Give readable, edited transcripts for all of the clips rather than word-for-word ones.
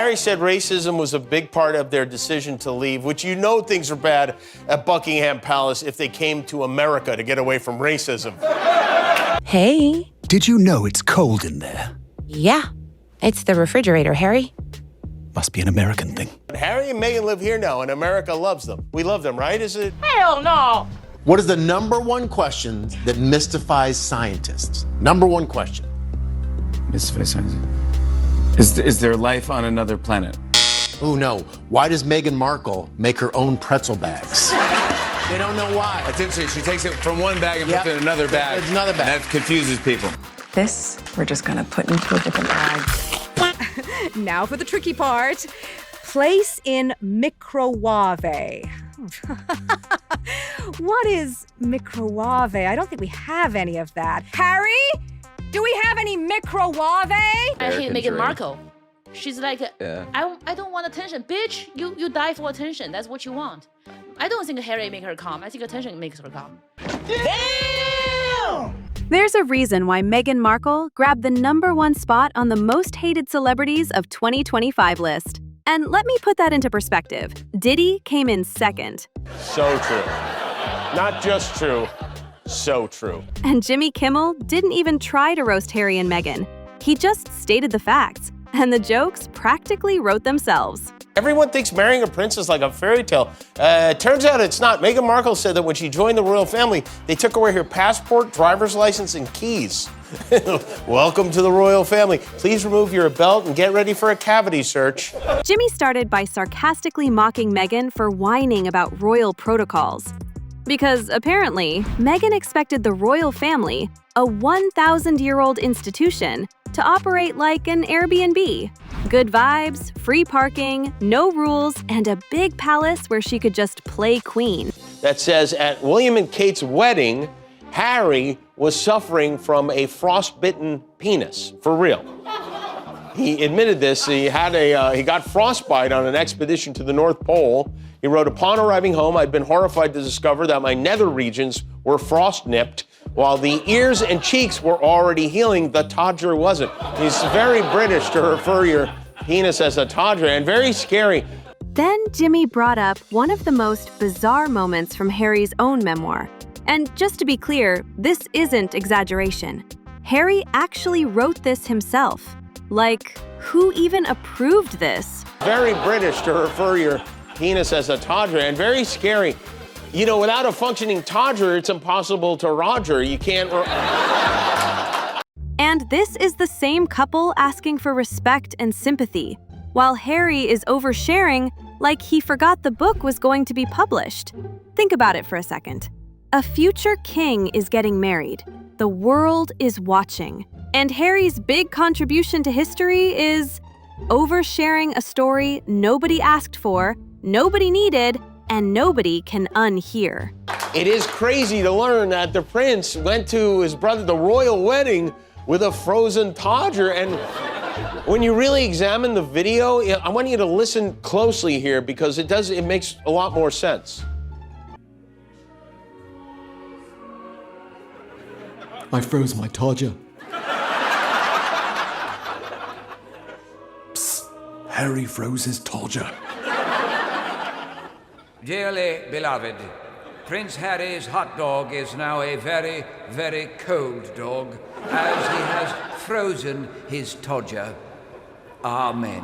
Harry said racism was a big part of their decision to leave, which you know things are bad at Buckingham Palace if they came to America to get away from racism. Hey. Did you know it's cold in there? Yeah, it's the refrigerator, Harry. Must be an American thing. Harry and Meghan live here now, and America loves them. We love them, right? Is it? Hell no! What is the #1 question that mystifies scientists? #1 question. Mystifies scientists. Is there life on another planet? Oh no. Why does Meghan Markle make her own pretzel bags? They don't know why. That's interesting. She takes it from one bag and puts it in another bag. It's another bag. And that confuses people. This, we're just gonna put into a different bag. Now for the tricky part. Place in microwave. What is microwave? I don't think we have any of that. Harry, do we have any microwave? I hate Meghan Markle. She's like, I don't want attention. Bitch, you die for attention. That's what you want. I don't think Harry make her calm. I think attention makes her calm. Damn! There's a reason why Meghan Markle grabbed the #1 spot on the most hated celebrities of 2025 list. And let me put that into perspective. Diddy came in second. So true. Not just true, so true. And Jimmy Kimmel didn't even try to roast Harry and Meghan. He just stated the facts, and the jokes practically wrote themselves. Everyone thinks marrying a prince is like a fairy tale. Turns out it's not. Meghan Markle said that when she joined the royal family, they took away her passport, driver's license, and keys. Welcome to the royal family. Please remove your belt and get ready for a cavity search. Jimmy started by sarcastically mocking Meghan for whining about royal protocols. Because apparently, Meghan expected the royal family, a 1,000-year-old institution, to operate like an Airbnb. Good vibes, free parking, no rules, and a big palace where she could just play queen. That says at William and Kate's wedding, Harry was suffering from a frostbitten penis, for real. He admitted this. He got frostbite on an expedition to the North Pole. He wrote, upon arriving home, I'd been horrified to discover that my nether regions were frost-nipped, while the ears and cheeks were already healing, the todger wasn't. He's very British to refer your penis as a todger, and very scary. Then Jimmy brought up one of the most bizarre moments from Harry's own memoir. And just to be clear, this isn't exaggeration. Harry actually wrote this himself. Like, who even approved this? Very British to refer your penis as a todger, and very scary. You know, without a functioning todger, it's impossible to Roger. You can't... And this is the same couple asking for respect and sympathy, while Harry is oversharing like he forgot the book was going to be published. Think about it for a second. A future king is getting married. The world is watching. And Harry's big contribution to history is oversharing a story nobody asked for, nobody needed, and nobody can unhear. It is crazy to learn that the prince went to his brother, the royal wedding, with a frozen todger. And when you really examine the video, I want you to listen closely here because it makes a lot more sense. I froze my todger. Psst, Harry froze his todger. Dearly beloved, Prince Harry's hot dog is now a very, very cold dog, as he has frozen his todger. Amen.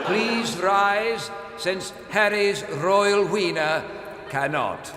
Please rise, since Harry's royal wiener cannot.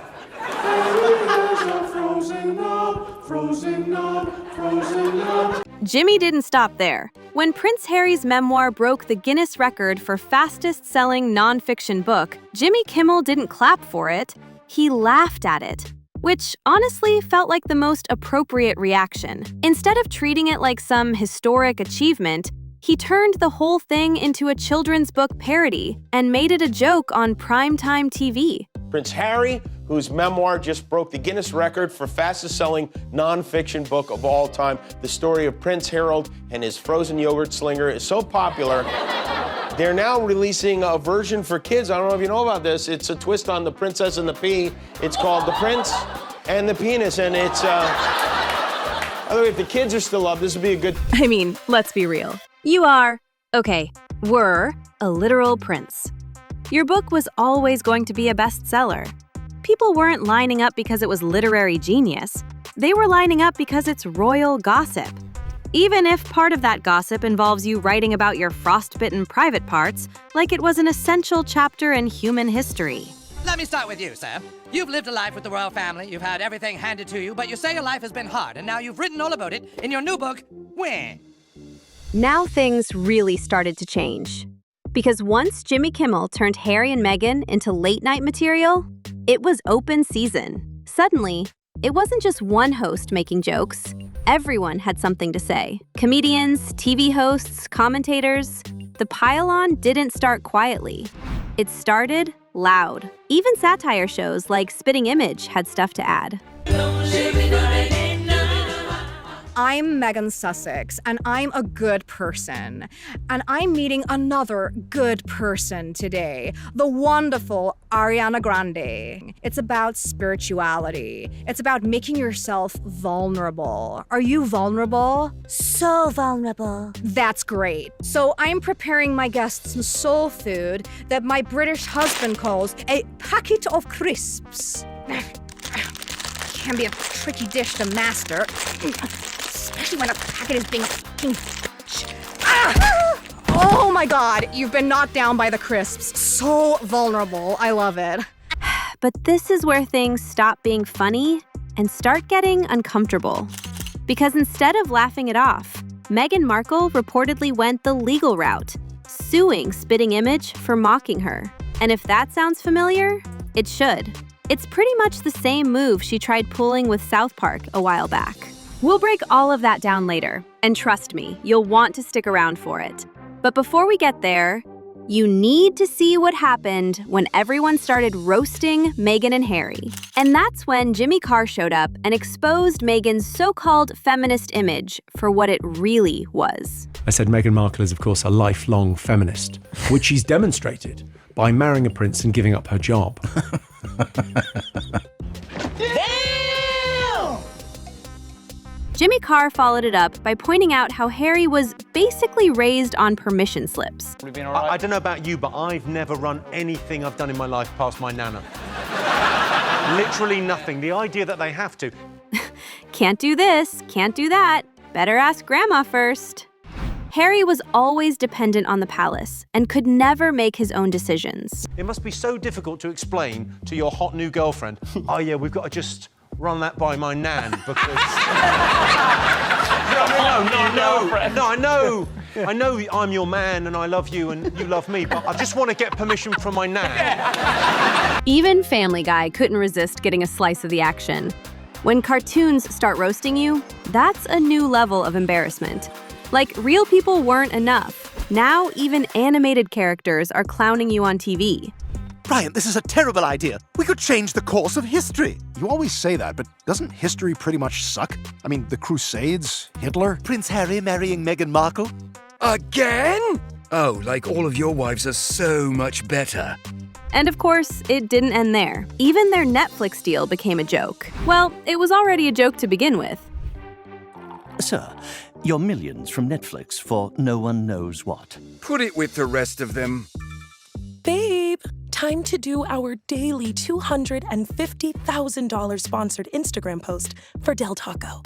Jimmy didn't stop there. When Prince Harry's memoir broke the Guinness record for fastest-selling nonfiction book, Jimmy Kimmel didn't clap for it. He laughed at it, which honestly felt like the most appropriate reaction. Instead of treating it like some historic achievement, he turned the whole thing into a children's book parody and made it a joke on primetime TV. Prince Harry, whose memoir just broke the Guinness record for fastest-selling nonfiction book of all time. The story of Prince Harold and his frozen yogurt slinger is so popular, they're now releasing a version for kids. I don't know if you know about this. It's a twist on The Princess and the Pea. It's called The Prince and the Penis, and it's, by the way, if the kids are still up, this would be a good... I mean, let's be real. You are, okay, were a literal prince. Your book was always going to be a bestseller. People weren't lining up because it was literary genius. They were lining up because it's royal gossip. Even if part of that gossip involves you writing about your frostbitten private parts, like it was an essential chapter in human history. Let me start with you, sir. You've lived a life with the royal family, you've had everything handed to you, but you say your life has been hard, and now you've written all about it in your new book, Where? Now things really started to change. Because once Jimmy Kimmel turned Harry and Meghan into late-night material, it was open season. Suddenly, it wasn't just one host making jokes. Everyone had something to say. Comedians, TV hosts, commentators. The pile-on didn't start quietly. It started loud. Even satire shows like Spitting Image had stuff to add. I'm Megan Sussex, and I'm a good person. And I'm meeting another good person today, the wonderful Ariana Grande. It's about spirituality. It's about making yourself vulnerable. Are you vulnerable? So vulnerable. That's great. So I'm preparing my guests some soul food that my British husband calls a packet of crisps. Can be a tricky dish to master. Especially when a packet is being fucking... Oh my god, you've been knocked down by the crisps. So vulnerable. I love it. But this is where things stop being funny and start getting uncomfortable. Because instead of laughing it off, Meghan Markle reportedly went the legal route, suing Spitting Image for mocking her. And if that sounds familiar, it should. It's pretty much the same move she tried pulling with South Park a while back. We'll break all of that down later, and trust me, you'll want to stick around for it. But before we get there, you need to see what happened when everyone started roasting Meghan and Harry. And that's when Jimmy Carr showed up and exposed Meghan's so-called feminist image for what it really was. I said Meghan Markle is, of course, a lifelong feminist, which she's demonstrated by marrying a prince and giving up her job. Jimmy Carr followed it up by pointing out how Harry was basically raised on permission slips. I don't know about you, but I've never run anything I've done in my life past my nana. Literally nothing. The idea that they have to. Can't do this, can't do that. Better ask Grandma first. Harry was always dependent on the palace and could never make his own decisions. It must be so difficult to explain to your hot new girlfriend, oh yeah, we've got to just run that by my nan because... No, I know I'm your man and I love you and you love me, but I just want to get permission from my nan. Even Family Guy couldn't resist getting a slice of the action. When cartoons start roasting you, that's a new level of embarrassment. Like, real people weren't enough. Now even animated characters are clowning you on TV. Brian, this is a terrible idea. We could change the course of history. You always say that, but doesn't history pretty much suck? I mean, the Crusades, Hitler, Prince Harry marrying Meghan Markle. Again? Oh, like all of your wives are so much better. And of course, it didn't end there. Even their Netflix deal became a joke. Well, it was already a joke to begin with. Sir, your millions from Netflix for no one knows what. Put it with the rest of them. Babe, time to do our daily $250,000 sponsored Instagram post for Del Taco.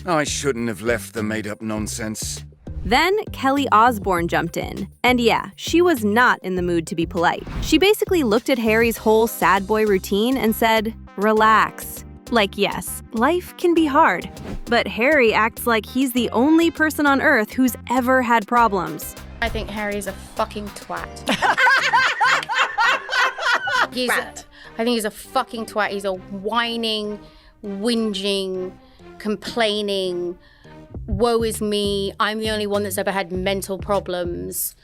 I shouldn't have left the made-up nonsense. Then Kelly Osbourne jumped in. And yeah, she was not in the mood to be polite. She basically looked at Harry's whole sad boy routine and said, relax. Like, yes, life can be hard. But Harry acts like he's the only person on Earth who's ever had problems. I think Harry's a fucking twat. I think he's a fucking twat. He's a whining, whinging, complaining, woe is me, I'm the only one that's ever had mental problems.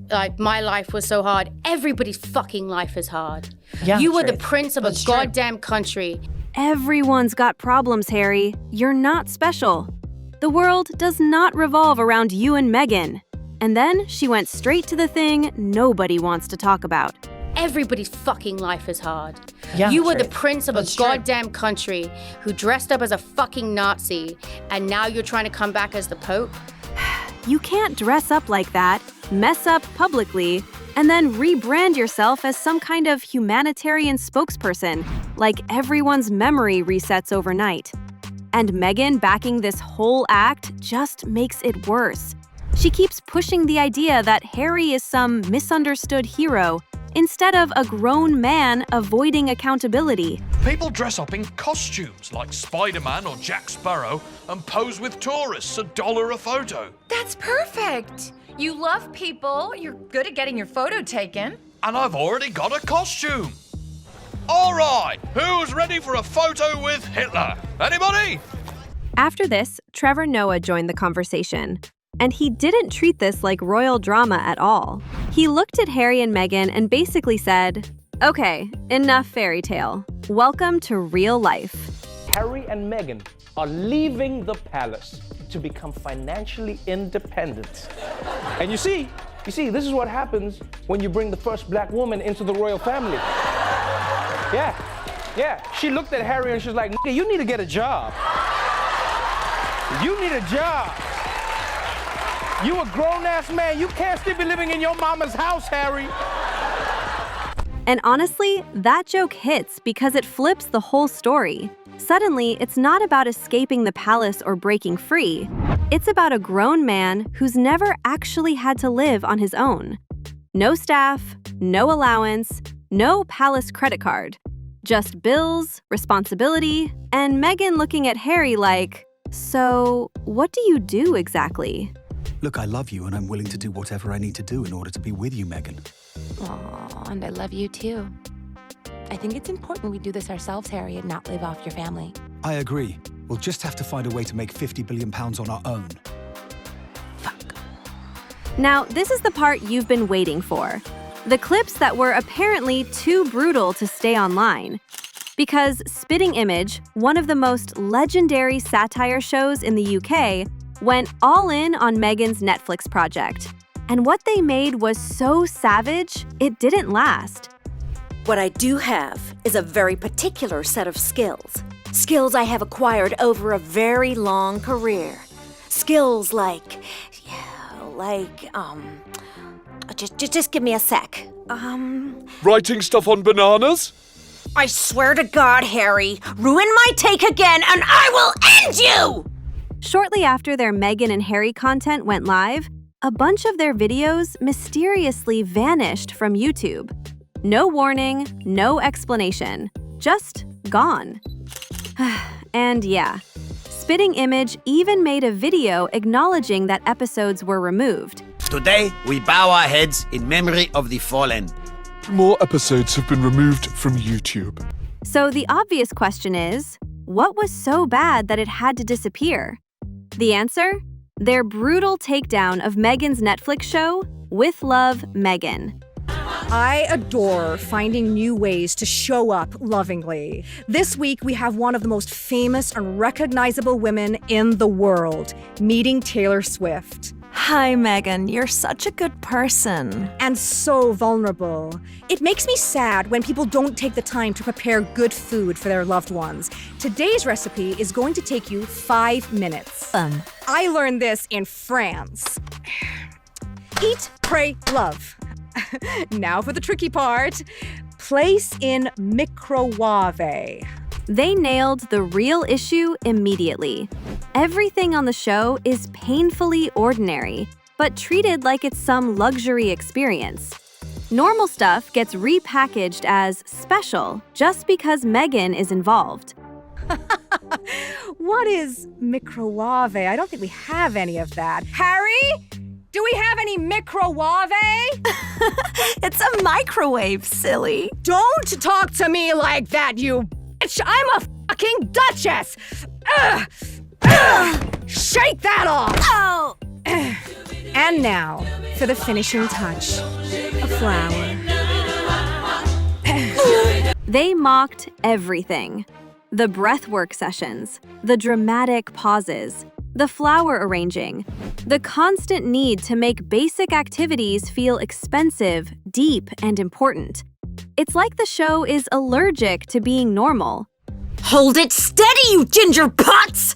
Like, my life was so hard. Everybody's fucking life is hard. Yeah, you were the prince of a goddamn country. Everyone's got problems, Harry. You're not special. The world does not revolve around you and Meghan. And then she went straight to the thing nobody wants to talk about. Everybody's fucking life is hard. Yeah, you were the prince of a goddamn country who dressed up as a fucking Nazi, and now you're trying to come back as the Pope? You can't dress up like that. mess up publicly, and then rebrand yourself as some kind of humanitarian spokesperson, like everyone's memory resets overnight. And Meghan backing this whole act just makes it worse. She keeps pushing the idea that Harry is some misunderstood hero instead of a grown man avoiding accountability. People dress up in costumes like Spider-Man or Jack Sparrow and pose with tourists $1 a photo. That's perfect. You love people, you're good at getting your photo taken. And I've already got a costume. All right, who's ready for a photo with Hitler? Anybody? After this, Trevor Noah joined the conversation. And he didn't treat this like royal drama at all. He looked at Harry and Meghan and basically said, "Okay, enough fairy tale. Welcome to real life." Harry and Meghan are leaving the palace to become financially independent. And you see, this is what happens when you bring the first black woman into the royal family. Yeah. She looked at Harry and she's like, "Nigga, you need to get a job. You need a job. You a grown-ass man. You can't still be living in your mama's house, Harry." And honestly, that joke hits because it flips the whole story. Suddenly, it's not about escaping the palace or breaking free. It's about a grown man who's never actually had to live on his own. No staff, no allowance, no palace credit card. Just bills, responsibility, and Meghan looking at Harry like, "So, what do you do exactly?" Look, I love you and I'm willing to do whatever I need to do in order to be with you, Meghan. Aw, and I love you too. I think it's important we do this ourselves, Harry, and not live off your family. I agree. We'll just have to find a way to make £50 billion on our own. Now, this is the part you've been waiting for. The clips that were apparently too brutal to stay online. Because Spitting Image, one of the most legendary satire shows in the UK, went all in on Meghan's Netflix project. And what they made was so savage, it didn't last. What I do have is a very particular set of skills. Skills I have acquired over a very long career. Skills just give me a sec. Writing stuff on bananas? I swear to God, Harry, ruin my take again and I will end you! Shortly after their Meghan and Harry content went live, a bunch of their videos mysteriously vanished from YouTube. No warning, no explanation, just gone. And yeah, Spitting Image even made a video acknowledging that episodes were removed. Today, we bow our heads in memory of the fallen. More episodes have been removed from YouTube. So the obvious question is, what was so bad that it had to disappear? The answer? Their brutal takedown of Meghan's Netflix show, With Love, Meghan. I adore finding new ways to show up lovingly. This week, we have one of the most famous and recognizable women in the world, meeting Taylor Swift. Hi, Meghan. You're such a good person. And so vulnerable. It makes me sad when people don't take the time to prepare good food for their loved ones. Today's recipe is going to take you 5 minutes. I learned this in France. Eat, pray, love. Now for the tricky part. Place in microwave. They nailed the real issue immediately. Everything on the show is painfully ordinary, but treated like it's some luxury experience. Normal stuff gets repackaged as special just because Meghan is involved. What is microwave? I don't think we have any of that. Harry? Do we have any microwave? It's a microwave, silly. Don't talk to me like that, you bitch! I'm a fucking duchess! Shake that off! Oh! And now, for the finishing touch, a flower. They mocked everything. The breathwork sessions, the dramatic pauses, the flower arranging, the constant need to make basic activities feel expensive, deep, and important. It's like the show is allergic to being normal. Hold it steady, you ginger pots!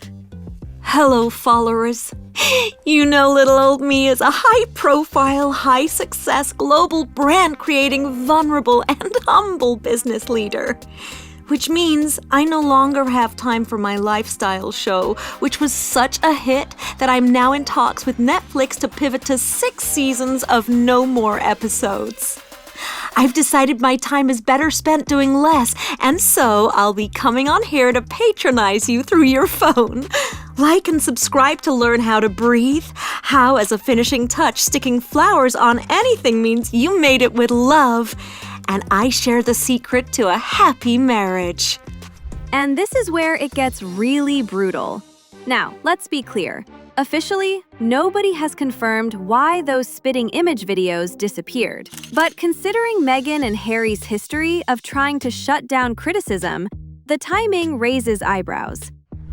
Hello, followers. You know, little old me is a high-profile, high-success, global brand-creating, vulnerable, and humble business leader. Which means I no longer have time for my lifestyle show, which was such a hit that I'm now in talks with Netflix to pivot to 6 seasons of no more episodes. I've decided my time is better spent doing less, and so I'll be coming on here to patronize you through your phone. Like and subscribe to learn how to breathe, how, as a finishing touch, sticking flowers on anything means you made it with love, and I share the secret to a happy marriage. And this is where it gets really brutal. Now, let's be clear. Officially, nobody has confirmed why those spitting image videos disappeared. But considering Meghan and Harry's history of trying to shut down criticism, the timing raises eyebrows.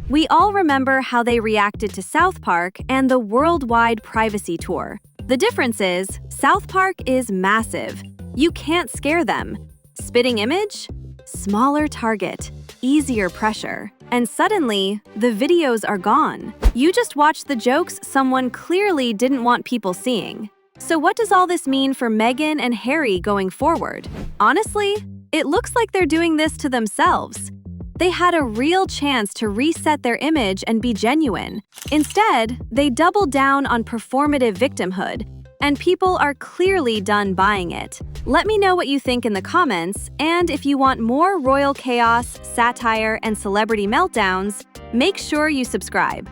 We all remember how they reacted to South Park and the worldwide privacy tour. The difference is, South Park is massive. You can't scare them. Spitting image? Smaller target, easier pressure. And suddenly, the videos are gone. You just watched the jokes someone clearly didn't want people seeing. So what does all this mean for Meghan and Harry going forward? Honestly, it looks like they're doing this to themselves. They had a real chance to reset their image and be genuine. Instead, they doubled down on performative victimhood, and people are clearly done buying it. Let me know what you think in the comments, and if you want more royal chaos, satire, and celebrity meltdowns, make sure you subscribe.